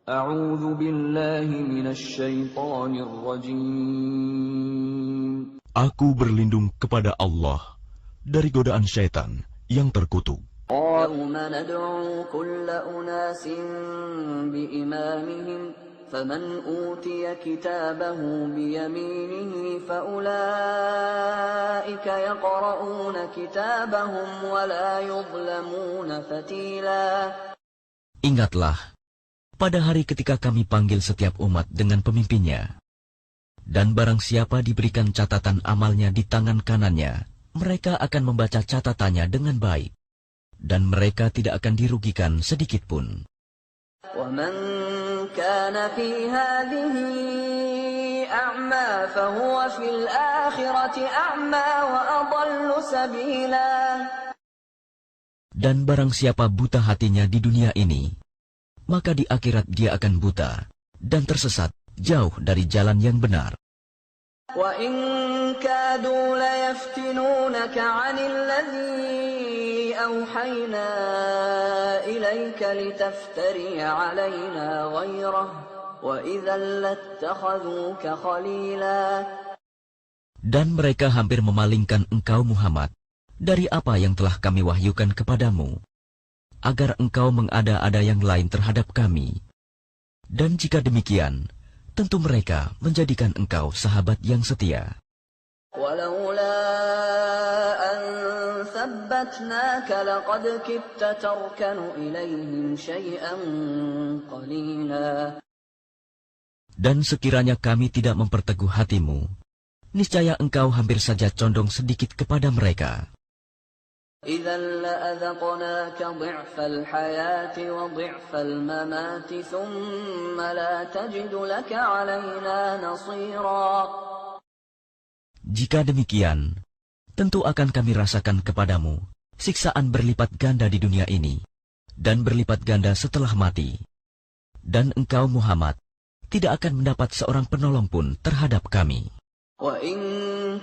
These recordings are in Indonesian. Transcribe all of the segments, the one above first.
A'udzu billahi minasy syaithanir rajim. Aku berlindung kepada Allah dari godaan syaitan yang terkutuk. Yauma nad'u kulla unasin biimamihim faman utiya kitabahu biyaminihi faulaika yaqra'una kitabahum wa la yuzlamuna fatila. Ingatlah, pada hari ketika kami panggil setiap umat dengan pemimpinnya, dan barang siapa diberikan catatan amalnya di tangan kanannya, mereka akan membaca catatannya dengan baik, dan mereka tidak akan dirugikan sedikitpun. وَمَنْ كَانَ فِي هَذِهِ أَعْمَى فَهُوَ فِي الْآخِرَةِ أَعْمَى وَأَضَلُّ سَبِيلًا. Dan barang siapa buta hatinya di dunia ini, maka di akhirat dia akan buta dan tersesat jauh dari jalan yang benar. وَإِنْ كَادُوا لَيَفْتِنُونَكَ عَنِ الَّذِي أَوْحَيْنَا إِلَيْكَ لِتَفْتَرِيَ عَلَيْنَا غَيْرَهُ وَإِذًا لَاتَّخَذُوكَ خَلِيلًا. Dan mereka hampir memalingkan engkau Muhammad dari apa yang telah kami wahyukan kepadamu, agar engkau mengada-ada yang lain terhadap kami. Dan jika demikian, tentu mereka menjadikan engkau sahabat yang setia. وَلَوْلَا أَنْ ثَبَّتْنَاكَ لَقَدْ كِدتَّ تَرْكَنُ إِلَيْهِمْ شَيْئًا قَلِيلًا. Dan sekiranya kami tidak memperteguh hatimu, niscaya engkau hampir saja condong sedikit kepada mereka. إِذًا لَأَذَقْنَاكَ ضِعْفَ الْحَيَاةِ وَضِعْفَ الْمَمَاتِ ثُمَّ لَا تَجِدُ لَكَ عَلَيْنَا نَصِيرًا. Jika demikian, tentu akan kami rasakan kepadamu siksaan berlipat ganda di dunia ini, dan berlipat ganda setelah mati. Dan engkau Muhammad tidak akan mendapat seorang penolong pun terhadap kami. وَإِنْ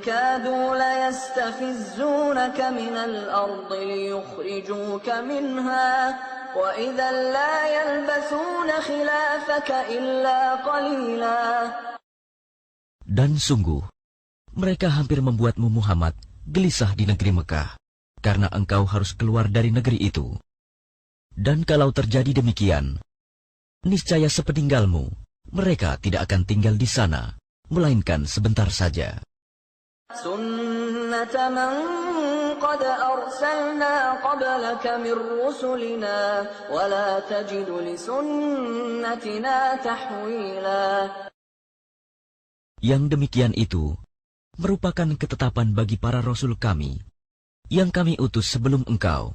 كَادُوا لَيَسْتَفِزُّونَكَ مِنَ الْأَرْضِ لِيُخْرِجُوكَ مِنْهَا وَإِذًا لَا يَلْبَثُونَ خِلَافَكَ إِلَّا قَلِيلًا. Dan sungguh, mereka hampir membuatmu Muhammad gelisah di negeri Mekah, karena engkau harus keluar dari negeri itu. Dan kalau terjadi demikian, niscaya sepeninggalmu, mereka tidak akan tinggal di sana, melainkan sebentar saja. سُنَّةَ مَنْ قَدْ أَرْسَلْنَا قَبْلَكَ مِنْ رُسُلِنَا وَلَا تَجِدُ لِسُنَّتِنَا تَحْوِيلًا. Yang demikian itu merupakan ketetapan bagi para rasul kami yang kami utus sebelum engkau,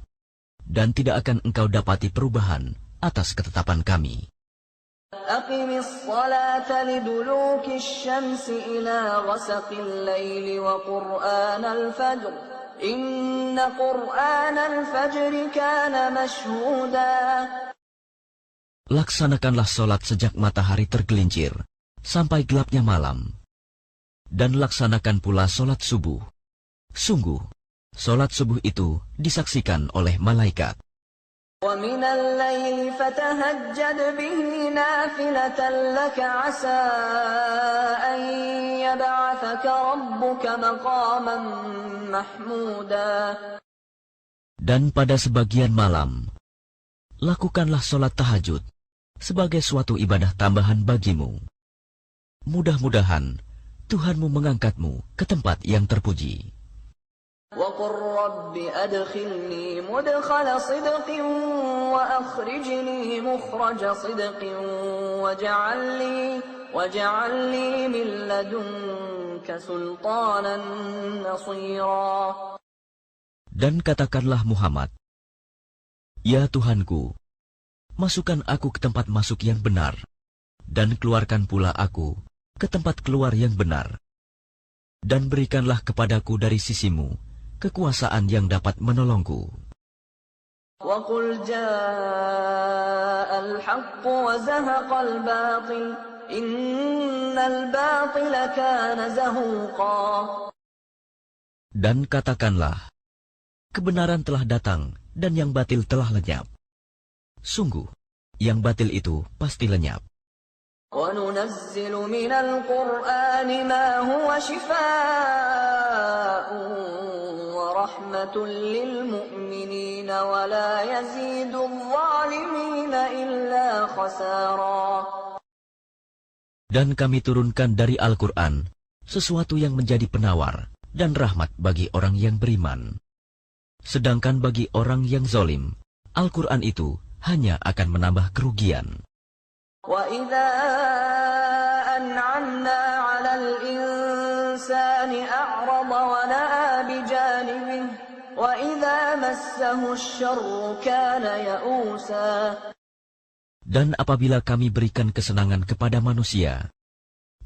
dan tidak akan engkau dapati perubahan atas ketetapan kami. أقم الصلاة لدلوك الشمس إلى غسق الليل وقرآن الفجر إن قرآن الفجر كان مشهودا. Laksanakanlah solat sejak matahari tergelincir sampai gelapnya malam, dan laksanakan pula solat subuh. Sungguh, solat subuh itu disaksikan oleh malaikat. وَمِنَ اللَّيْلِ فَتَهَجَّدْ بِهِ نَافِلَةً لَكَ عَسَىٰ أَن يَبْعَثَكَ رَبُّكَ مَقَامًا مَحْمُودًا. Dan pada sebagian malam, lakukanlah solat tahajud sebagai suatu ibadah tambahan bagimu. Mudah-mudahan Tuhanmu mengangkatmu ke tempat yang terpuji. وَقُلْ رَبِّ أَدْخِلْنِي مُدْخَلَ صِدْقٍ وَأَخْرِجْنِي مُخْرَجَ صِدْقٍ وَاجْعَلْ لِي مِنْ لَدُنْكَ سُلْطَانًا نَصِيرًا. Dan katakanlah Muhammad, Ya Tuhanku, masukkan aku ke tempat masuk yang benar, dan keluarkan pula aku ke tempat keluar yang benar. Dan berikanlah kepadaku dari sisimu kekuasaan yang dapat menolongku. وَقُلْ جَاءَ الْحَقُّ وَزَهَقَ الْبَاطِلُ إِنَّ الْبَاطِلَ كَانَ زَهُوقًا. Dan katakanlah, kebenaran telah datang dan yang batil telah lenyap. Sungguh, yang batil itu pasti lenyap. وَنُنَزِّلُ مِنَ الْقُرْآنِ مَا هُوَ شِفَاءٌ وَرَحْمَةٌ لِّلْمُؤْمِنِينَ وَلَا يَزِيدُ الظَّالِمِينَ إِلَّا خَسَارًا. Dan kami turunkan dari Al-Quran sesuatu yang menjadi penawar dan rahmat bagi orang yang beriman. Sedangkan bagi orang yang zalim, Al-Quran itu hanya akan menambah kerugian. وَإِذَا أَنْعَمْنَا عَلَى الْإِنسَانِ أَعْرَضَ وَنَأَىٰ بِجَانِبِهِ وَإِذَا مَسَّهُ الشَّرُّ كَانَ يَئُوسًا. Dan apabila kami berikan kesenangan kepada manusia,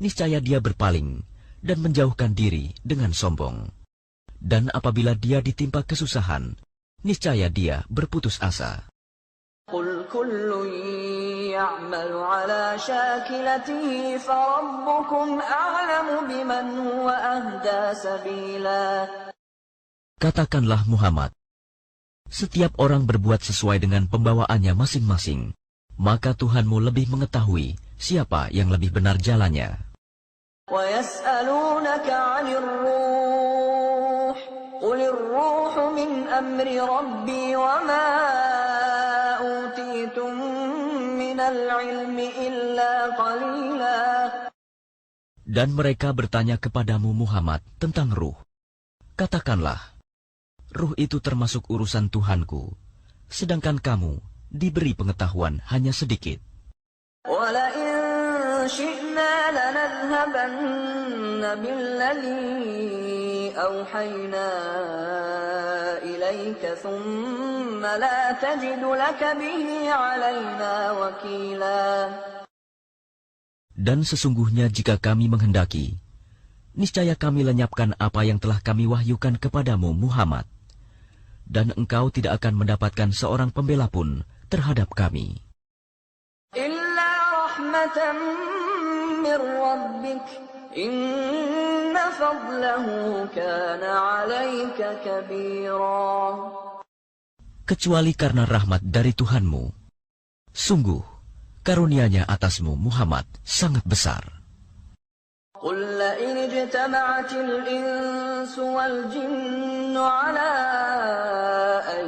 niscaya dia berpaling dan menjauhkan diri dengan sombong. Dan apabila dia ditimpa kesusahan, niscaya dia berputus asa. قُلْ كُلٌّ يَعْمَلُ عَلَى شَاكِلَتِهِ فَرَبُّكُمْ أَعْلَمُ بِمَنْ هُوَ أَهْدَىٰ سَبِيلًا. Katakanlah Muhammad, setiap orang berbuat sesuai dengan pembawaannya masing-masing, maka Tuhanmu lebih mengetahui siapa yang lebih benar jalannya. وَيَسْأَلُونَكَ عَنِ الرُّوحِ قُلِ الرُّوحُ مِنْ أَمْرِ رَبِّي وَمَا أُوتِيتُم مِّنَ الْعِلْمِ إِلَّا قَلِيلًا. Dan mereka bertanya kepadamu Muhammad tentang ruh. Katakanlah, ruh itu termasuk urusan Tuhanku, sedangkan kamu diberi pengetahuan hanya sedikit. وَلَئِن شِئْنَا لَنَذْهَبَنَّ بِالَّذِي أَوْحَيْنَا إِلَيْكَ ثُمَّ لَا تَجِدُ لَكَ بِهِ عَلَيْنَا وَكِيلًا. Dan sesungguhnya jika kami menghendaki, niscaya kami lenyapkan apa yang telah kami wahyukan kepadamu Muhammad, dan engkau tidak akan mendapatkan seorang pembela pun terhadap kami. إِلَّا رَحْمَةً مِّن رَّبِّكَ إِنَّ فَضْلَهُ كَانَ عَلَيْكَ كَبِيرًا. Kecuali karena rahmat dari Tuhanmu, sungguh karunia-Nya atasmu Muhammad sangat besar. قُل لَّئِنِ اجْتَمَعَتِ الْإِنسُ وَالْجِنُّ عَلَىٰ أَن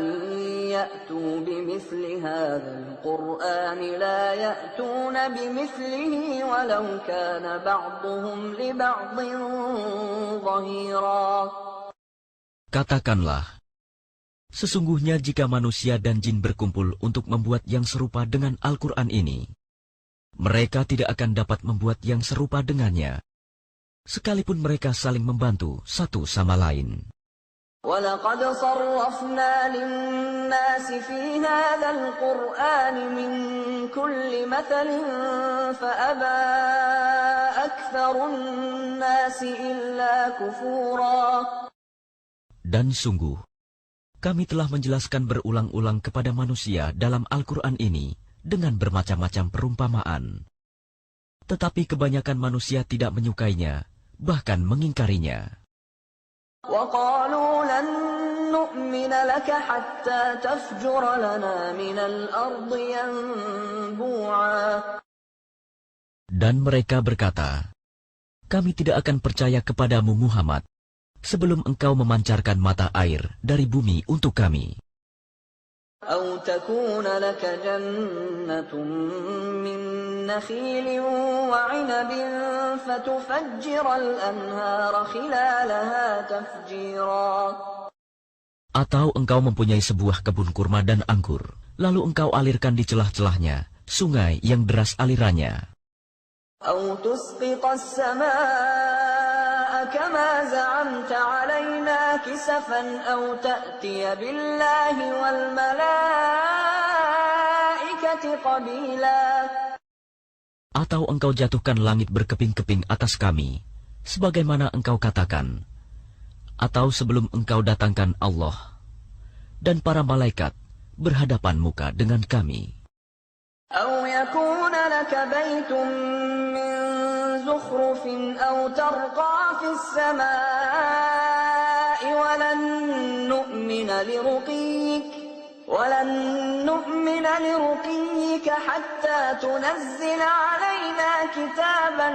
يَأْتُوا بِمِثْلِ هَٰذَا الْقُرْآنِ لَا يَأْتُونَ بِمِثْلِهِ وَلَوْ كَانَ بَعْضُهُمْ لِبَعْضٍ ظَهِيرًا. Katakanlah, sesungguhnya jika manusia dan jin berkumpul untuk membuat yang serupa dengan Al-Quran ini, mereka tidak akan dapat membuat yang serupa dengannya, sekalipun mereka saling membantu satu sama lain. وَلَقَدْ صَرَّفْنَا لِلنَّاسِ فِي هَٰذَا الْقُرْآنِ مِنْ كُلِّ مَثَلٍ فَأَبَىٰ أَكْثَرُ النَّاسِ إِلَّا كُفُورًا. Dan sungguh, kami telah menjelaskan berulang-ulang kepada manusia dalam Al-Quran ini dengan bermacam-macam perumpamaan. Tetapi kebanyakan manusia tidak menyukainya, bahkan mengingkarinya. وَقَالُوا لَن نُّؤْمِنَ لَكَ حَتَّىٰ تَفْجُرَ لَنَا مِنَ الْأَرْضِ يَنبُوعًا. Dan mereka berkata, kami tidak akan percaya kepadamu Muhammad sebelum engkau memancarkan mata air dari bumi untuk kami. أَوْ تَكُونَ لَكَ جَنَّةٌ مِّن نَّخِيلٍ وَعِنَبٍ فَتُفَجِّرَ الْأَنْهَارَ خِلَالَهَا تَفْجِيرًا. Atau engkau mempunyai sebuah kebun kurma dan anggur, lalu engkau alirkan di celah-celahnya sungai yang deras alirannya. أَوْ تُسْقِطَ السَّمَاءَ كَمَا زَعَمْتَ عَلَيْنَا كِسَفًا أَوْ تَأْتِيَ بِاللَّهِ وَالْمَلَائِكَةِ قَبِيلًا. Atau engkau jatuhkan langit berkeping-keping atas kami, sebagaimana engkau katakan, atau sebelum engkau datangkan Allah dan para malaikat berhadapan muka dengan kami. أَوْ يَكُونَ لَكَ بَيْتٌ مِّن زُخْرُفٍ أَوْ تَرْقَىٰ فِي السَّمَاءِ وَلَن نؤمن لرقيك حتى تنزل علينا كتابا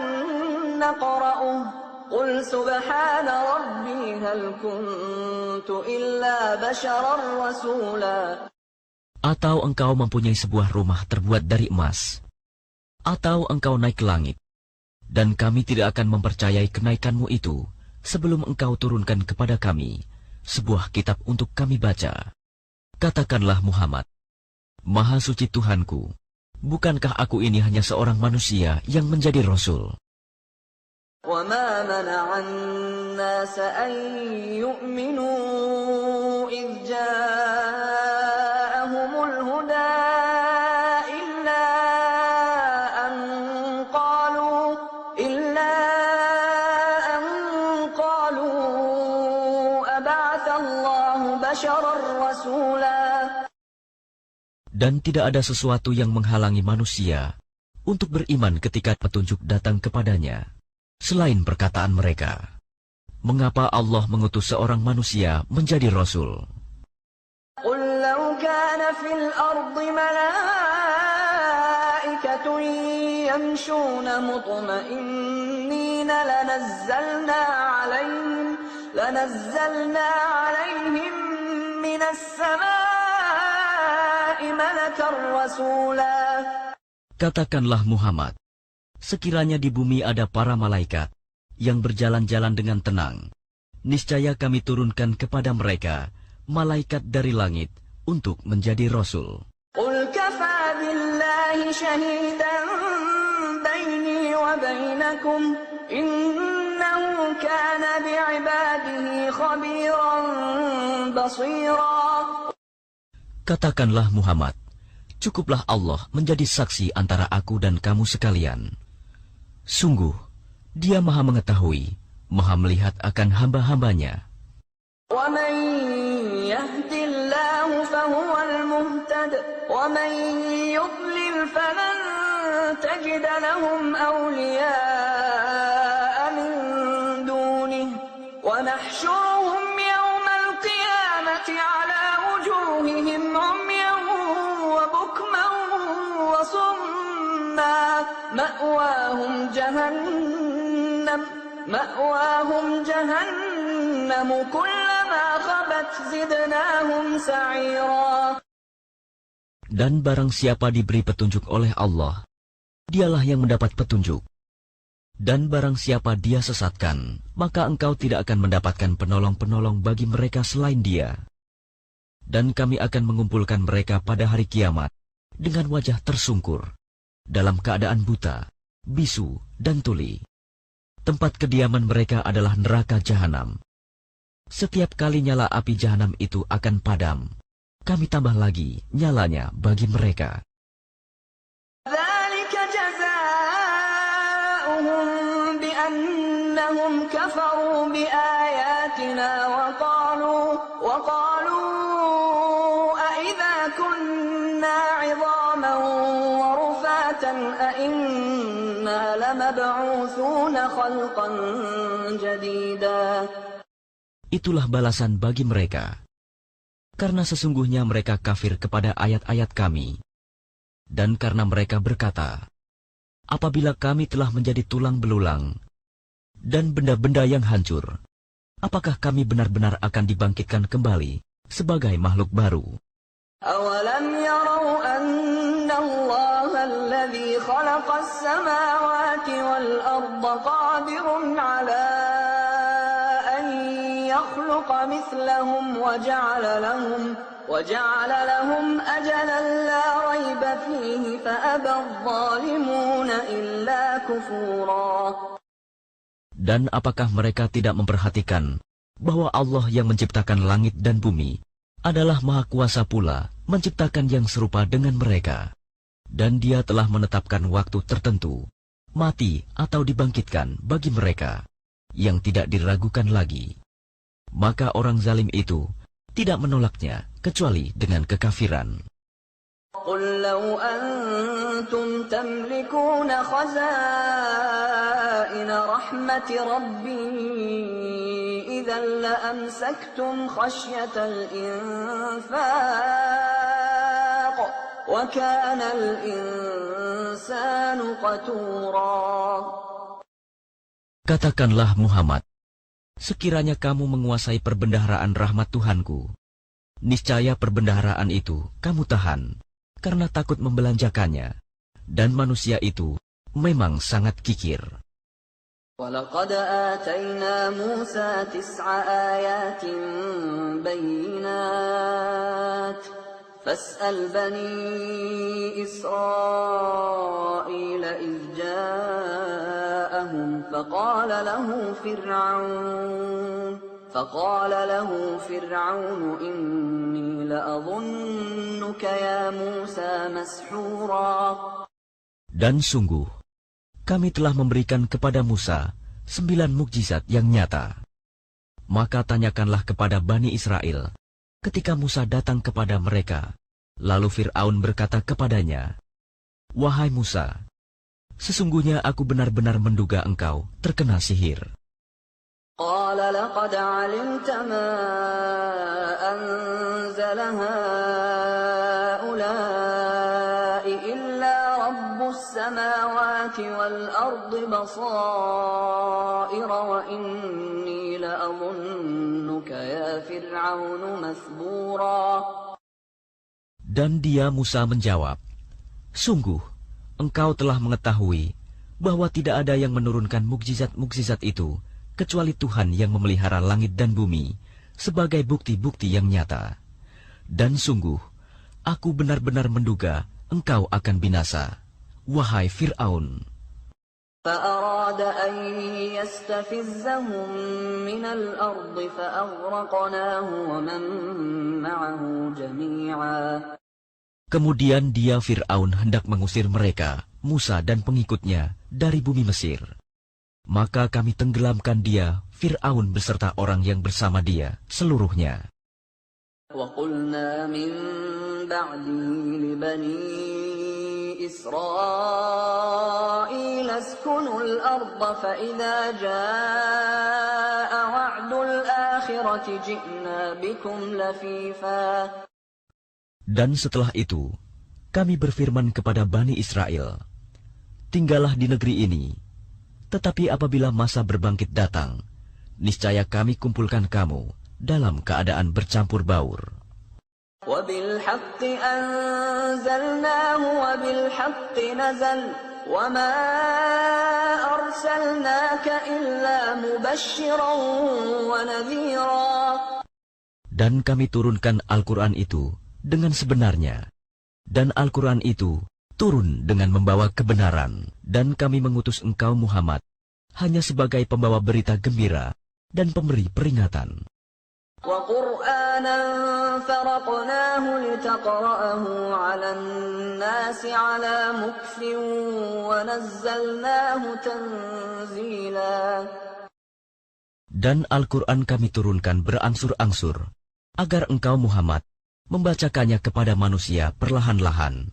نقرأه قل سبحان ربي هل كنت إلا بشرا رسولا. Atau engkau mempunyai sebuah rumah terbuat dari emas, atau engkau naik ke langit, dan kami tidak akan mempercayai kenaikanmu itu sebelum engkau turunkan kepada kami sebuah kitab untuk kami baca. Katakanlah Muhammad, Maha Suci Tuhanku, bukankah aku ini hanya seorang manusia yang menjadi Rasul? وَمَا مَنَعَ النَّاسَ أَن يُؤْمِنُوا إِذْ جَاءَهُمُ الْهُدَى إِلَّا أَن قَالُوا أَبَعَثَ اللَّهُ بَشَرًا رَّسُولًا. Dan tidak ada sesuatu yang menghalangi manusia untuk beriman ketika petunjuk datang kepadanya, selain perkataan mereka, mengapa Allah mengutus seorang manusia menjadi Rasul? قُلْ لَوْ كَانَ فِي الْأَرْضِ مَلَائِكَةٌ يَمْشُونَ مُطْمَئِنِّينَ لَنَزَّلْنَا عَلَيْهِمْ مِنَ السَّمَاءِ مَلَكًا رَّسُولًا. Katakanlah Muhammad, sekiranya di bumi ada para malaikat yang berjalan-jalan dengan tenang, niscaya kami turunkan kepada mereka malaikat dari langit untuk menjadi Rasul. قُلْ كَفَى بِاللَّهِ شَهِيدًا بَيْنِي وَبَيْنَكُمْ إِنَّهُ كَانَ بِعِبَادِهِ خَبِيرًا بَصِيرًا. Katakanlah Muhammad, cukuplah Allah menjadi saksi antara aku dan kamu sekalian. Sungguh, Dia Maha Mengetahui, Maha Melihat akan hamba-hambanya. وَمَن يَهْدِ اللَّهُ فَهُوَ الْمُهْتَدِ وَمَن يُضْلِلْ فَلَن تَجِدَ لَهُمْ أَوْلِيَاءَ مِن دُونِهِ وَنَحْشُرُهُمْ يَوْمَ الْقِيَامَةِ عَلَى وُجُوهِهِمْ عُمْيًا وَبُكْمًا وَصُمًّا مَأْوَاهُمْ جَهَنَّمُ كُلَّمَا خَبَتْ زِدْنَاهُمْ سَعِيرًا. Dan barang siapa diberi petunjuk oleh Allah, dialah yang mendapat petunjuk. Dan barang siapa Dia sesatkan, maka engkau tidak akan mendapatkan penolong-penolong bagi mereka selain Dia. Dan kami akan mengumpulkan mereka pada hari kiamat dengan wajah tersungkur, dalam keadaan buta, bisu, dan tuli. Tempat kediaman mereka adalah neraka jahanam. Setiap kali nyala api jahanam itu akan padam, kami tambah lagi nyalanya bagi mereka. ذَلِكَ جَزَاؤُهُم بِأَنَّهُمْ كَفَرُوا بِآيَاتِنَا وَقَالُوا أَإِذَا كُنَّا عِظَامًا وَرُفَاتًا أَإِنَّا لَمَبْعُوثُونَ خَلْقًا جَدِيدًا. Itulah balasan bagi mereka, karena sesungguhnya mereka kafir kepada ayat-ayat kami, dan karena mereka berkata, apabila kami telah menjadi tulang belulang dan benda-benda yang hancur, apakah kami benar-benar akan dibangkitkan kembali sebagai makhluk baru? أَوَلَمْ يَرَوْا أَنَّ اللَّهَ الَّذِي خَلَقَ السَّمَاوَاتِ وَالْأَرْضَ قَادِرٌ عَلَىٰ أَن يَخْلُقَ مِثْلَهُمْ وَجَعَلَ لَهُمْ أَجَلًا لَّا رَيْبَ فِيهِ فَأَبَى الظَّالِمُونَ إِلَّا كُفُورًا. Dan apakah mereka tidak memperhatikan bahwa Allah yang menciptakan langit dan bumi adalah Maha Kuasa pula menciptakan yang serupa dengan mereka, dan Dia telah menetapkan waktu tertentu, mati atau dibangkitkan bagi mereka, yang tidak diragukan lagi. Maka orang zalim itu tidak menolaknya kecuali dengan kekafiran. قُلْ لَوْ أَنْتُمْ تَمْلِكُونَ خَزَائِنَ رَحْمَةِ رَبِّي إِذًا لَّأَمْسَكْتُمْ خَشْيَةَ الْإِنفَاقِ وكان الإنسان قتورا. Katakanlah Muhammad, sekiranya kamu menguasai perbendaharaan rahmat Tuhanku, niscaya perbendaharaan itu kamu tahan, karena takut membelanjakannya, dan manusia itu memang sangat kikir. وَلَقَدْ آتَيْنَا مُوسَى 9 آيَاتٍ بَيِّنَاتٍ فَاسْأَلْ بَنِي إِسْرَائِيلَ إِذْ جَاءَهُمْ فقال له فرعون إني لأظنك يا موسى مسحورا. Dan sungguh, kami telah memberikan kepada Musa 9 mukjizat yang nyata. Maka tanyakanlah kepada Bani Israel ketika Musa datang kepada mereka. Lalu Fir'aun berkata kepadanya, "Wahai Musa, sesungguhnya aku benar-benar menduga engkau terkena sihir." قال لقد علمت ما أنزل هؤلاء إلا رب السماوات والأرض بصائر وإني لأظنك يا فرعون مثبورا. Dan dia Musa menjawab, "Sungguh, engkau telah mengetahui bahwa tidak ada yang menurunkan mukjizat-mukjizat itu kecuali Tuhan yang memelihara langit dan bumi sebagai bukti-bukti yang nyata. Dan sungguh, aku benar-benar menduga engkau akan binasa, wahai Fir'aun." فأراد أن يستفزهم من الأرض فأغرقناه ومن معه جميعا. Kemudian dia Fir'aun hendak mengusir mereka, Musa dan pengikutnya, dari bumi Mesir. Maka kami tenggelamkan dia, Fir'aun beserta orang yang bersama dia, seluruhnya. وَقُلْنَا مِنْ بَعْدِهِ لِبَنِي إِسْرَائِيلَ اسْكُنُوا الْأَرْضَ فَإِذَا جَاءَ وَعْدُ الْآخِرَةِ جِئْنَا بِكُمْ لَفِيفًا. Dan setelah itu, kami berfirman kepada Bani Israel, "Tinggallah di negeri ini, tetapi apabila masa berbangkit datang, niscaya kami kumpulkan kamu dalam keadaan bercampur baur." وَبِالْحَقِّ أَنزَلْنَاهُ وَبِالْحَقِّ نَزَلَ وَمَا أَرْسَلْنَاكَ إِلَّا مُبَشِّرًا وَنَذِيرًا. Dan kami turunkan Al-Quran itu dengan sebenarnya, dan Al-Quran itu turun dengan membawa kebenaran, dan kami mengutus engkau Muhammad hanya sebagai pembawa berita gembira dan pemberi peringatan. وَقُرْآنًا فَرَقْنَاهُ لِتَقْرَأَهُ عَلَى النَّاسِ عَلَى مُكْثٍ وَنَزَّلْنَاهُ تَنزِيلًا. Dan Al-Quran kami turunkan berangsur-angsur, agar engkau Muhammad membacakannya kepada manusia perlahan-lahan,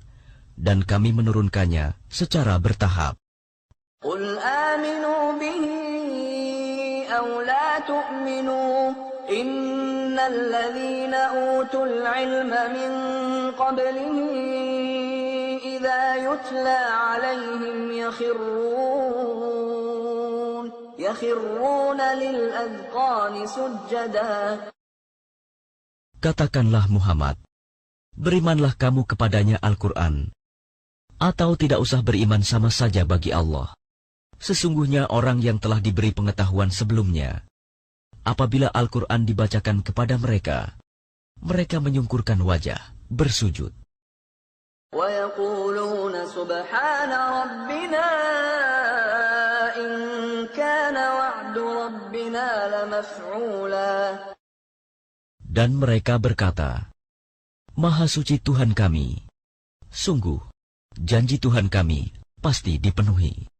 dan kami menurunkannya secara bertahap. قُلْ آمِنُوا بِهِ أَوْ لَا تُؤْمِنُوا إِنَّ الَّذِينَ أُوتُوا الْعِلْمَ مِنْ قَبْلِهِ إِذَا يُتْلَى عَلَيْهِمْ يَخِرُّونَ لِلْأَذْقَانِ سُجَّدًا. Katakanlah Muhammad, berimanlah kamu kepadanya Al-Quran, atau tidak usah beriman sama saja bagi Allah. Sesungguhnya orang yang telah diberi pengetahuan sebelumnya, apabila Al-Quran dibacakan kepada mereka, mereka menyungkurkan wajah, bersujud. وَيَقُولُونَ سُبْحَانَ رَبِّنَا إِنْ كَانَ وَعْدُ رَبِّنَا لَمَفْعُولًا. Dan mereka berkata, "Maha suci Tuhan kami, sungguh, janji Tuhan kami pasti dipenuhi."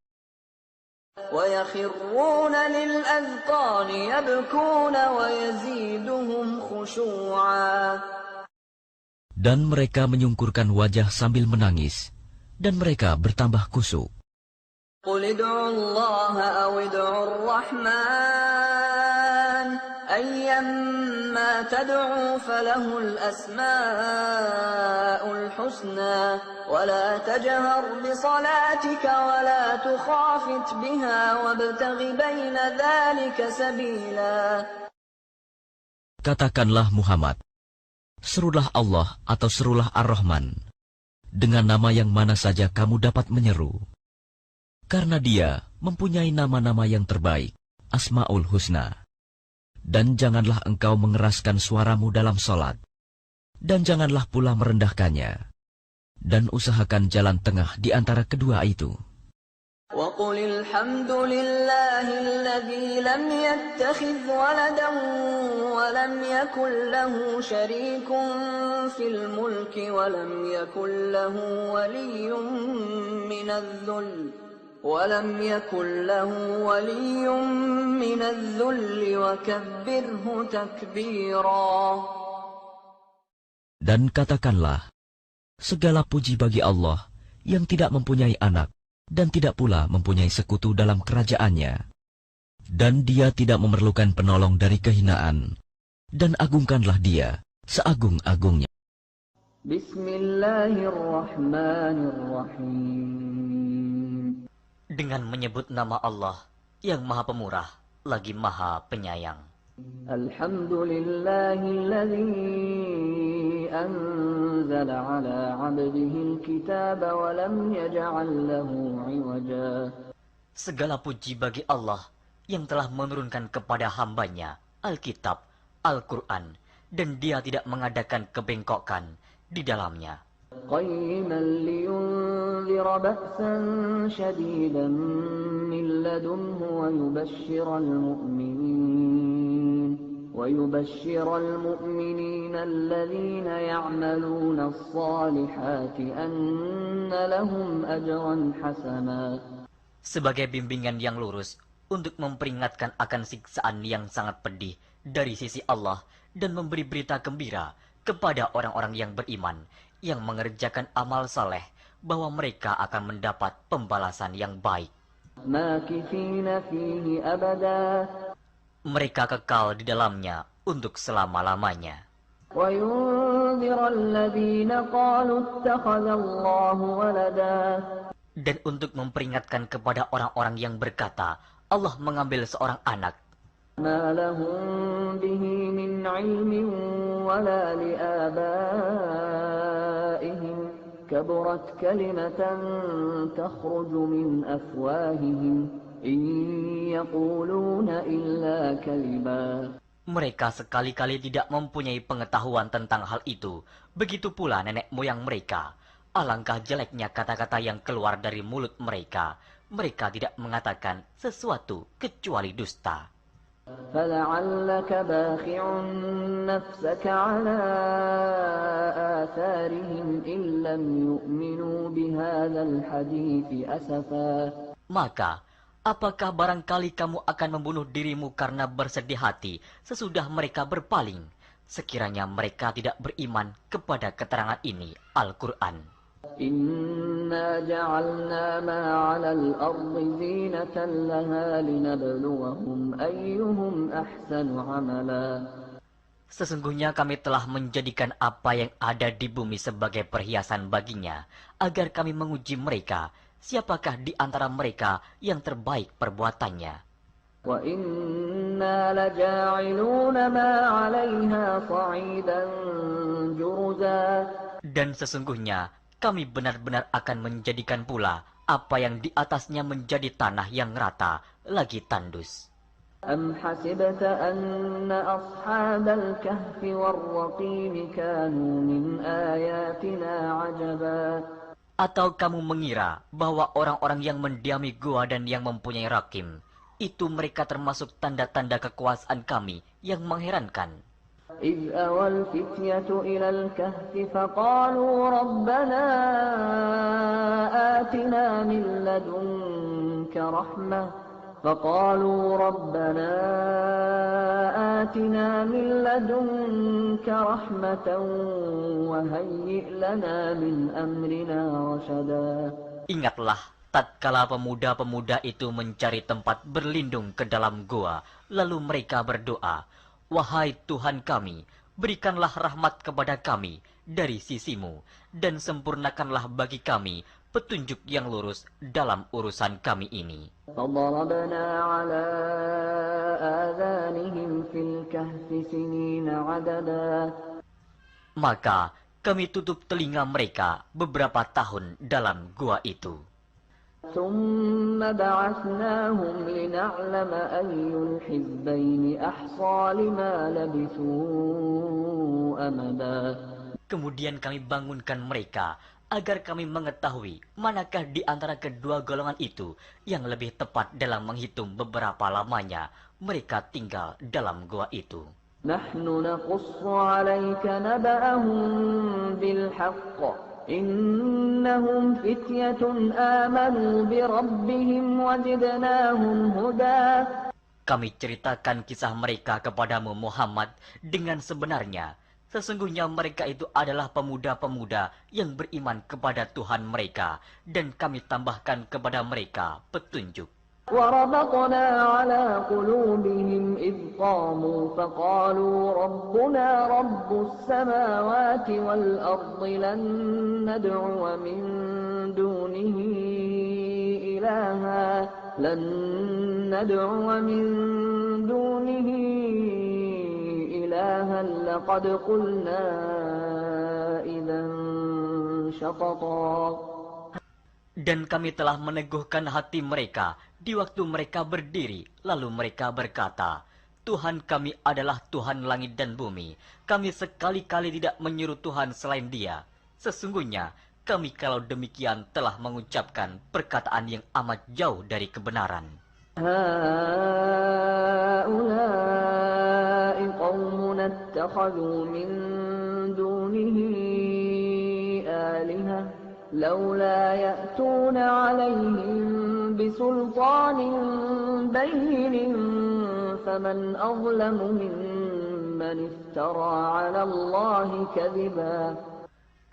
وَيَخِرُّونَ لِلْأَذْقَانِ يَبْكُونَ وَيَزِيدُهُمْ خُشُوعًا. Dan mereka menyungkurkan wajah sambil menangis, dan mereka bertambah khusyuk. قُلِ ادْعُوا اللَّهَ أَوِ ادْعُوا الرَّحْمَنَ أَيَّمَّا تَدْعُوا فَلَهُ الْأَسْمَاءُ الْحُسْنَى الحسنى ولا تجهر بصلاتك ولا تخافت بها وابتغ بين ذلك سبيلا. Katakanlah Muhammad, serulah Allah atau serulah Ar-Rahman, dengan nama yang mana saja kamu dapat menyeru. Karena Dia mempunyai nama-nama yang terbaik, Asma'ul Husna. Dan janganlah engkau mengeraskan suaramu dalam solat, dan janganlah pula merendahkannya. Dan usahakan jalan tengah di antara kedua itu. وقل الحمد لله الذي لم يتخذ ولدا ولم يكن له شريك في الملك ولم يكن له ولي من الذل وكبره تكبيرا. Dan katakanlah, segala puji bagi Allah yang tidak mempunyai anak dan tidak pula mempunyai sekutu dalam kerajaannya. Dan Dia tidak memerlukan penolong dari kehinaan. Dan agungkanlah Dia seagung-agungnya. Bismillahirrahmanirrahim. Dengan menyebut nama Allah yang Maha Pemurah lagi Maha Penyayang. Alhamdulillahilladzi anzala ala 'abdihi al-kitaba wa lam yaj'al lahu 'iwaja. Segala puji bagi Allah yang telah menurunkan kepada hambanya Alkitab, Al-Quran, dan Dia tidak mengadakan kebengkokan di dalamnya. قيما لينذر بأسا شديدا من لدنه ويبشر المؤمنين الذين يعملون الصالحات أن لهم أجرا حسنا. Sebagai bimbingan yang lurus untuk memperingatkan akan siksaan yang sangat pedih dari sisi Allah dan memberi berita gembira kepada orang-orang yang beriman yang mengerjakan amal saleh bahwa mereka akan mendapat pembalasan yang baik. Mereka kekal di dalamnya untuk selama-lamanya. Dan untuk memperingatkan kepada orang-orang yang berkata, Allah mengambil seorang anak. ما لهم به من علم ولا لآبائهم كبرت كلمة تخرج من أفواههم إن يقولون إلا كذبا. Mereka sekali-kali tidak mempunyai pengetahuan tentang hal itu. Begitu pula nenek moyang mereka. Alangkah jeleknya kata-kata yang keluar dari mulut mereka. Mereka tidak mengatakan sesuatu kecuali dusta. فلعلك باخع نفسك على آثارهم إن لم يؤمنوا بهذا الحديث أسفا. Maka, apakah barangkali kamu akan membunuh dirimu karena bersedih hati sesudah mereka berpaling, sekiranya mereka tidak beriman kepada keterangan ini, Al-Quran. Inna ja'alna ma 'alal ardi zinatan laha linabluwahum ayyuhum ahsanu 'amala. Sesungguhnya kami telah menjadikan apa yang ada di bumi sebagai perhiasan baginya, agar kami menguji mereka, siapakah di antara mereka yang terbaik perbuatannya. Wa inna laja'iluna ma 'alaiha sa'idan juruza. Dan sesungguhnya kami benar-benar akan menjadikan pula apa yang di atasnya menjadi tanah yang rata, lagi tandus. Am hasibta anna ashabal kahfi warraqim kanu min ayatina ajaba. Atau kamu mengira bahwa orang-orang yang mendiami gua dan yang mempunyai rakim, itu mereka termasuk tanda-tanda kekuasaan kami yang mengherankan. إذ أوى الفتية إلى الكهف فقالوا ربنا آتنا من لدنك رحمة وهيئ لنا من أمرنا رشدا. Ingatlah tatkala pemuda-pemuda itu mencari tempat berlindung ke dalam gua, lalu mereka berdoa, Wahai Tuhan kami, berikanlah rahmat kepada kami dari sisimu, dan sempurnakanlah bagi kami petunjuk yang lurus dalam urusan kami ini. فضربنا على آذانهم في الكهف سنين عددا. Maka kami tutup telinga mereka beberapa tahun dalam gua itu. ثم بعثناهم لنعلم أي الحزبين أحصى لما لبثوا أمدا. Kemudian kami bangunkan mereka agar kami mengetahui manakah di antara kedua golongan itu yang lebih tepat dalam menghitung beberapa lamanya mereka tinggal dalam gua itu. نحن نقص عليك نبأهم بالحق إنهم فتية آمنوا بربهم وزدناهم هدى. Kami ceritakan kisah mereka kepadamu Muhammad dengan sebenarnya. Sesungguhnya mereka itu adalah pemuda-pemuda yang beriman kepada Tuhan mereka, dan kami tambahkan kepada mereka petunjuk. وربطنا على قلوبهم إذ قاموا فقالوا ربنا رب السماوات والأرض لن ندعو من دونه إلها لقد قلنا إذا شططا. Dan kami telah meneguhkan hati mereka di waktu mereka berdiri, lalu mereka berkata, Tuhan kami adalah Tuhan langit dan bumi. Kami sekali-kali tidak menyuruh Tuhan selain Dia. Sesungguhnya kami kalau demikian telah mengucapkan perkataan yang amat jauh dari kebenaran. هؤلاء قومنا اتخذوا من دونه آلهة لولا يأتون عليهم بسلطان بين فمن أظلم ممن افترى على الله كذبا.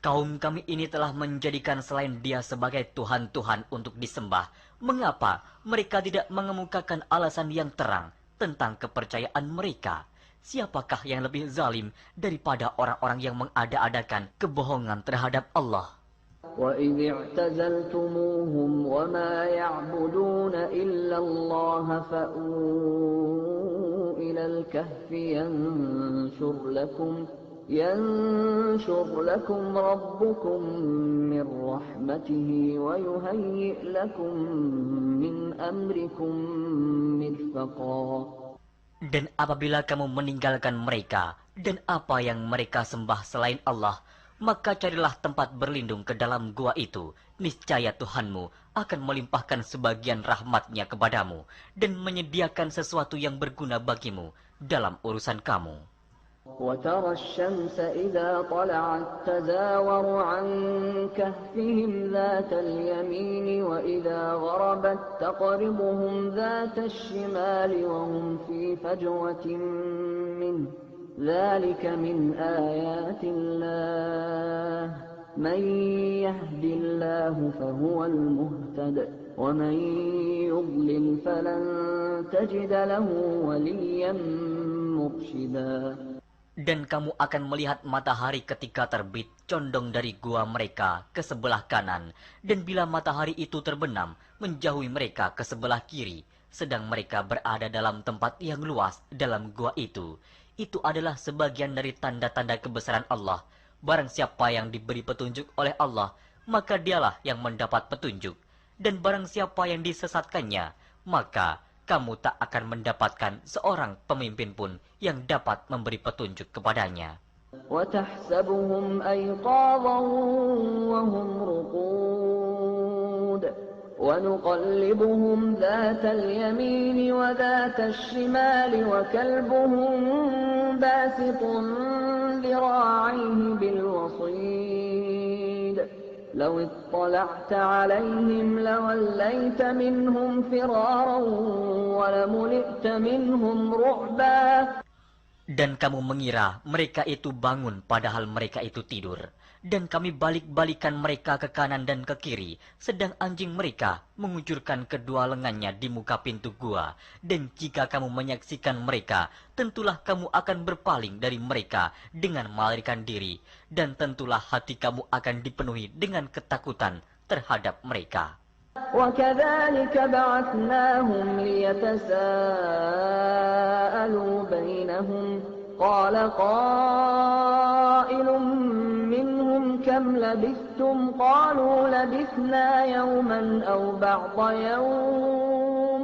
Kaum kami ini telah menjadikan selain Dia sebagai Tuhan-Tuhan untuk disembah. Mengapa mereka tidak mengemukakan alasan yang terang tentang kepercayaan mereka? Siapakah yang lebih zalim daripada orang-orang yang mengada-adakan kebohongan terhadap Allah? وَإِذِ اعْتَزَلْتُمُوهُمْ وَمَا يَعْبُدُونَ إِلَّا اللَّهَ فَأْوُوا إِلَى الْكَهْفِ ينشر لكم ربكم من رحمته ويهيئ لكم من أمركم مرفقا. Dan apabila kamu meninggalkan mereka dan apa yang mereka sembah selain Allah, maka carilah tempat berlindung ke dalam gua itu. Niscaya Tuhanmu akan melimpahkan sebagian rahmatnya kepadamu dan menyediakan sesuatu yang berguna bagimu dalam urusan kamu. وترى الشمس إذا طلعت تزاور عن كهفهم ذات اليمين وإذا غربت تقرضهم ذات الشمال وهم في فجوة منه ذلك من آيات الله من يهد الله فهو المهتد ومن يضلل فلن تجد له وليا مرشدا. Dan kamu akan melihat matahari ketika terbit condong dari gua mereka ke sebelah kanan, dan bila matahari itu terbenam menjauhi mereka ke sebelah kiri, sedang mereka berada dalam tempat yang luas dalam gua itu. Itu adalah sebagian dari tanda-tanda kebesaran Allah. Barang siapa yang diberi petunjuk oleh Allah, maka dialah yang mendapat petunjuk. Dan barang siapa yang disesatkannya, maka kamu tak akan mendapatkan seorang pemimpin pun yang dapat memberi petunjuk kepadanya. وَتَحْسَبُهُمْ أَيْقَاظًا وَهُمْ رُقُودٌ وَنُقَلِّبُهُمْ ذَاتَ الْيَمِينِ وَذَاتَ الشِّمَالِ وَكَلْبُهُمْ بَاسِطٌ ذِرَاعَيْهِ بِالْوَصِيدِ لَوِ اطَّلَعْتَ عَلَيْهِمْ لَوَلَّيْتَ مِنْهُمْ فِرَارًا وَلَمُلِئْتَ مِنْهُمْ رُعْبًا. Dan kamu mengira mereka itu bangun padahal mereka itu tidur. dan kami balik-balikan mereka ke kanan dan ke kiri, sedang anjing mereka mengucurkan kedua lengannya di muka pintu gua. Dan jika kamu menyaksikan mereka, tentulah kamu akan berpaling dari mereka dengan melarikan diri, dan tentulah hati kamu akan dipenuhi dengan ketakutan terhadap mereka. وكذلك بعثناهم ليتساءلوا بينهم قال قائل منهم كم لبثتم قالوا لبثنا يوما أو بعض يوم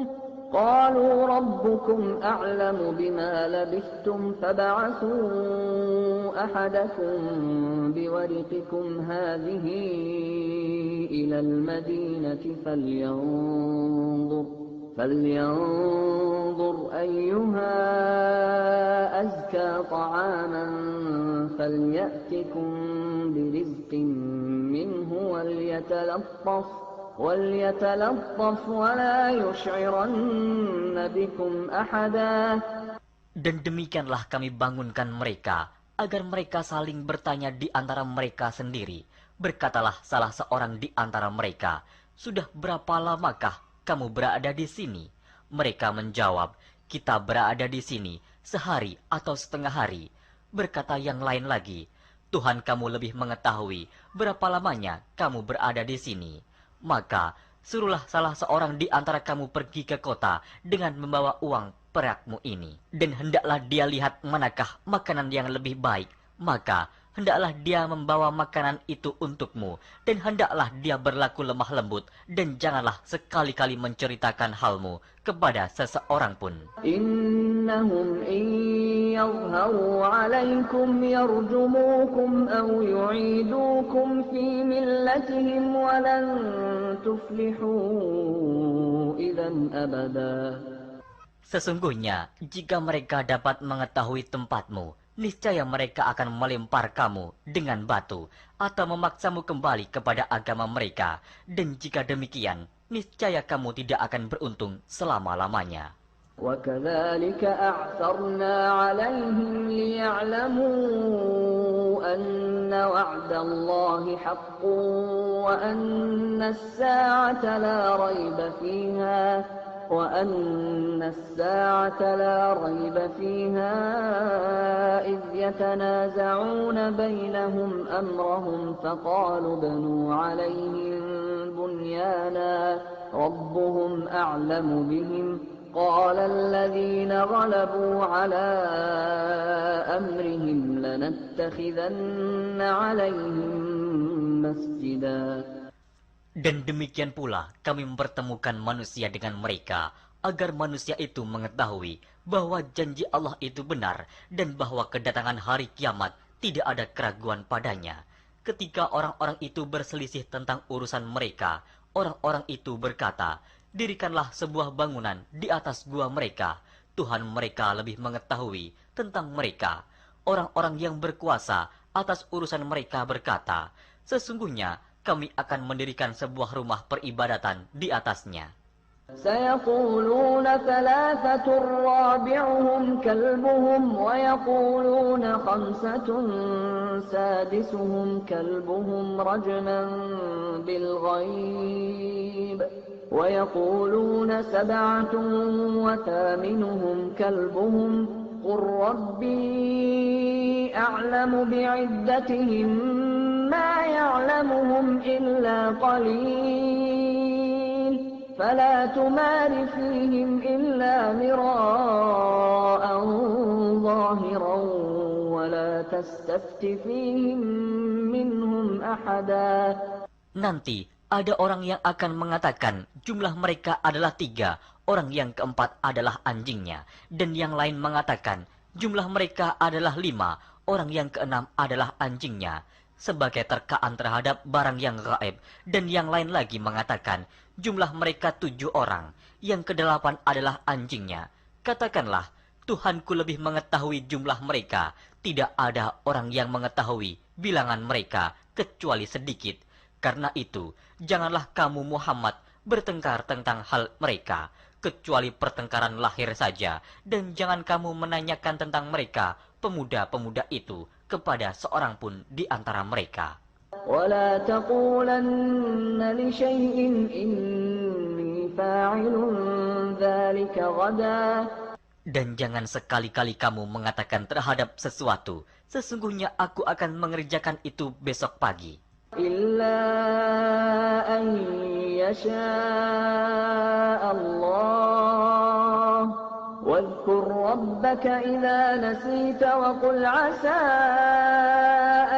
قالوا ربكم أعلم بما لبثتم فابعثوا أحدكم بورقكم هذه إلى المدينة فلينظر أيها أزكى طعاما فليأتكم برزق منه وليتلطف ولا يشعرن بكم أحدا. Dan demikianlah kami bangunkan mereka, agar mereka saling bertanya di antara mereka sendiri. Berkatalah salah seorang di antara mereka, "Sudah berapa lamakah kamu berada di sini?" Mereka menjawab, "Kita berada di sini sehari atau setengah hari." Berkata yang lain lagi, "Tuhan kamu lebih mengetahui berapa lamanya kamu berada di sini. Maka suruhlah salah seorang di antara kamu pergi ke kota dengan membawa uang perakmu ini. Dan hendaklah dia lihat manakah makanan yang lebih baik. Maka hendaklah dia membawa makanan itu untukmu. Dan hendaklah dia berlaku lemah lembut. Dan janganlah sekali-kali menceritakan halmu kepada seseorang pun. Innahum in yadhharu alaykum yarjumukum aw yu'idukum fi millatihim walan tuflihu idzan abada. Sesungguhnya, jika mereka dapat mengetahui tempatmu, niscaya mereka akan melempar kamu dengan batu atau memaksamu kembali kepada agama mereka. Dan jika demikian, niscaya kamu tidak akan beruntung selama-lamanya. وَكَذَلِكَ أَعْثَرْنَا عَلَيْهِمْ لِيَعْلَمُوا أَنَّ وَعْدَ اللَّهِ حَقٌّ وَأَنَّ السَّاعَةَ لَا رَيْبَ فِيهَا إِذْ يَتَنَازَعُونَ بَيْنَهُمْ أَمْرَهُمْ فَقَالُوا ابْنُوا عَلَيْهِمْ بُنْيَانًا رَبُّهُمْ أَعْلَمُ بِهِمْ قَالَ الَّذِينَ غَلَبُوا عَلَى أَمْرِهِمْ لَنَتَّخِذَنَّ عَلَيْهِمْ مَسْجِدًا. Dan demikian pula kami mempertemukan manusia dengan mereka, agar manusia itu mengetahui bahwa janji Allah itu benar dan bahwa kedatangan hari kiamat tidak ada keraguan padanya. Ketika orang-orang itu berselisih tentang urusan mereka, orang-orang itu berkata, "Dirikanlah sebuah bangunan di atas gua mereka. Tuhan mereka lebih mengetahui tentang mereka." Orang-orang yang berkuasa atas urusan mereka berkata, "Sesungguhnya kami akan mendirikan sebuah rumah peribadatan di atasnya." سيقولون ثلاثة رابعهم كلبهم ويقولون خمسة سادسهم كلبهم رجما بالغيب ويقولون سبعة وثامنهم كلبهم قل ربي أعلم بعدتهم ما يعلمهم إلا قليل فلا تمار فيهم إلا مراء ظاهرا ولا تستفت فيهم منهم أحدا. Nanti ada orang yang akan mengatakan jumlah mereka adalah 3, orang yang keempat adalah anjingnya. Dan yang lain mengatakan jumlah mereka adalah 5, orang yang keenam adalah anjingnya, sebagai terkaan terhadap barang yang gaib. Dan yang lain lagi mengatakan jumlah mereka 7 orang, yang ke-8 adalah anjingnya. Katakanlah, Tuhanku lebih mengetahui jumlah mereka. Tidak ada orang yang mengetahui bilangan mereka kecuali sedikit. Karena itu, janganlah kamu Muhammad bertengkar tentang hal mereka, kecuali pertengkaran lahir saja. Dan jangan kamu menanyakan tentang mereka, pemuda-pemuda itu, kepada seorang pun di antara mereka. ولا تقولن لشيء إني فاعل ذلك غدا. Dan jangan sekali-kali kamu mengatakan terhadap sesuatu, sesungguhnya aku akan mengerjakan itu besok pagi. إلا أن يشاء الله واذكر ربك إذا نسيت وقل عسى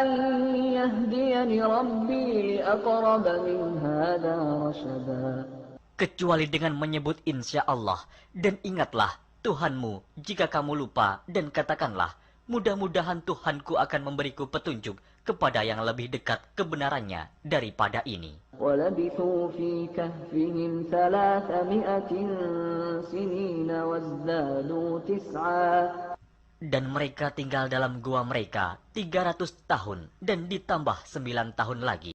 أن يهديني ربي لأقرب من هذا رشدا. Kecuali dengan menyebut insya Allah, dan ingatlah Tuhanmu jika kamu lupa, dan katakanlah, mudah-mudahan Tuhanku akan memberiku petunjuk kepada yang lebih dekat kebenarannya daripada ini. وَلَبِثُوا فِي كَهْفِهِمْ 300 سِنِينَ وَازْدَادُوا 9. Dan mereka tinggal dalam gua mereka 300 tahun dan ditambah 9 tahun lagi.